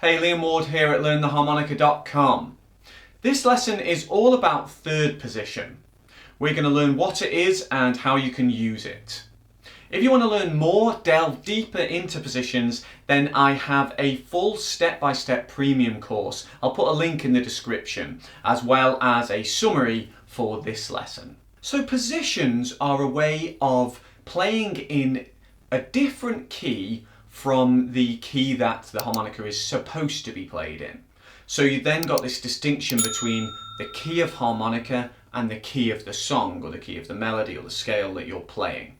Hey, Liam Ward here at LearnTheHarmonica.com. This lesson is all about third position. We're going to learn what it is and how you can use it. If you want to learn more, delve deeper into positions, then I have a full step-by-step premium course. I'll put a link in the description, as well as a summary for this lesson. So positions are a way of playing in a different key from the key that the harmonica is supposed to be played in. So you then got this distinction between the key of harmonica and the key of the song, or the key of the melody or the scale that you're playing.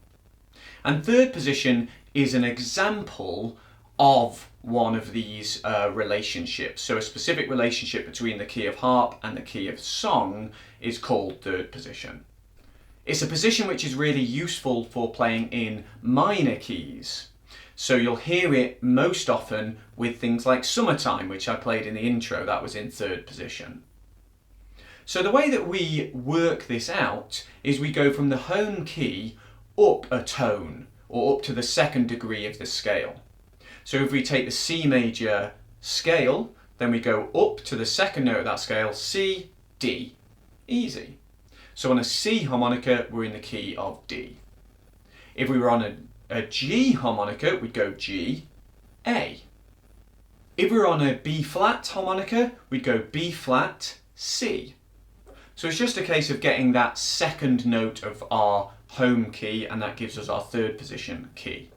And third position is an example of one of these relationships. So a specific relationship between the key of harp and the key of song is called third position. It's a position which is really useful for playing in minor keys. So you'll hear it most often with things like Summertime, which I played in the intro. That was in third position. So the way that we work this out is we go from the home key up a tone, or up to the second degree of the scale. So if we take the C major scale, then we go up to the second note of that scale, C, D. Easy. So on a C harmonica, we're in the key of D. If we were on a G harmonica, we'd go G, A. If we were on a B flat harmonica, we'd go B flat, C. So it's just a case of getting that second note of our home key, and that gives us our third position key.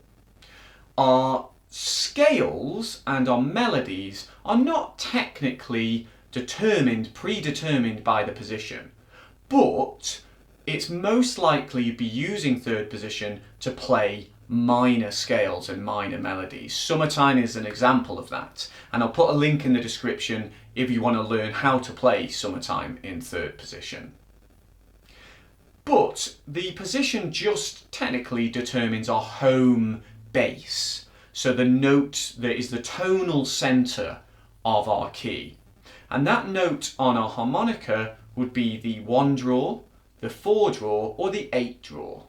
Our scales and our melodies are not technically predetermined by the position, but it's most likely you'd be using third position to play minor scales and minor melodies. Summertime is an example of that, and I'll put a link in the description if you want to learn how to play Summertime in third position. But the position just technically determines our home base, so the note that is the tonal centre of our key. And that note on our harmonica would be the 1 draw, the 4 draw, or the 8 draw.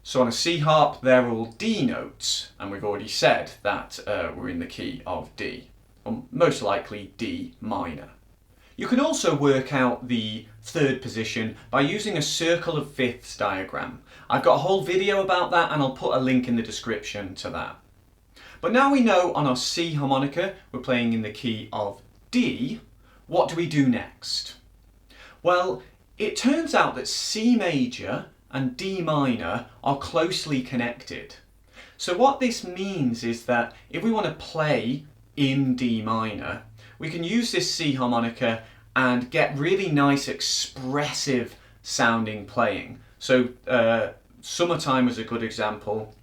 So on a C harp, they're all D notes, and we've already said that we're in the key of D, or most likely D minor. You can also work out the third position by using a circle of fifths diagram. I've got a whole video about that, and I'll put a link in the description to that. But now we know on our C harmonica we're playing in the key of D. What do we do next? Well, it turns out that C major and D minor are closely connected. So what this means is that if we want to play in D minor, we can use this C harmonica and get really nice expressive sounding playing. So Summertime was a good example.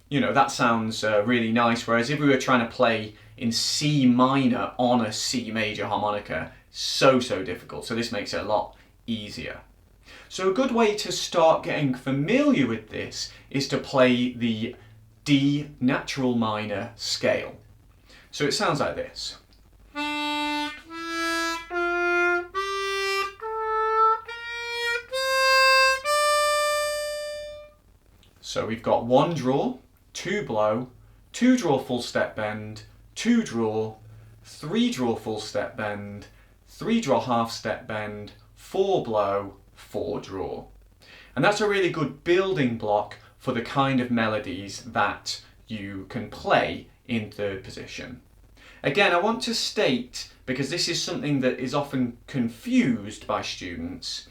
You know, that sounds really nice, whereas if we were trying to play in C minor on a C major harmonica, so difficult. So this makes it a lot easier. So a good way to start getting familiar with this is to play the D natural minor scale. So it sounds like this. So we've got 1 draw, 2 blow, 2 draw full step bend, 2 draw, 3 draw full step bend, 3 draw half step bend, 4 blow, 4 draw. And that's a really good building block for the kind of melodies that you can play in third position. Again, I want to state, because this is something that is often confused by students,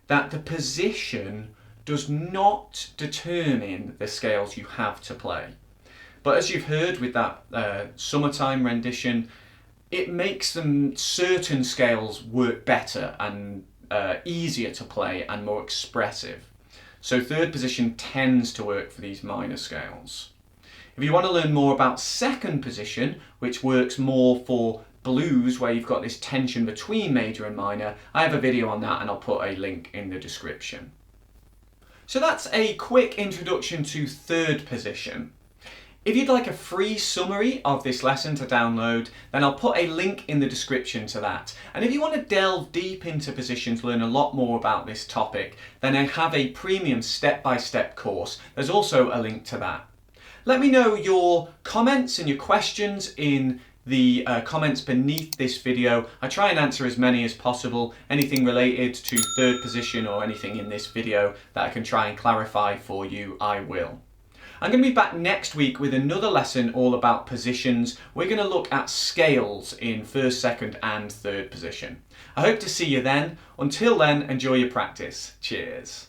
that the position does not determine the scales you have to play. But as you've heard with that Summertime rendition, it makes certain scales work better and easier to play and more expressive. So third position tends to work for these minor scales. If you want to learn more about second position, which works more for blues where you've got this tension between major and minor, I have a video on that and I'll put a link in the description. So that's a quick introduction to third position. If you'd like a free summary of this lesson to download, then I'll put a link in the description to that. And if you want to delve deep into positions, learn a lot more about this topic, then I have a premium step-by-step course. There's also a link to that. Let me know your comments and your questions in the comments beneath this video. I try and answer as many as possible. Anything related to third position or anything in this video that I can try and clarify for you, I will. I'm going to be back next week with another lesson all about positions. We're going to look at scales in first, second and third position. I hope to see you then. Until then, enjoy your practice. Cheers.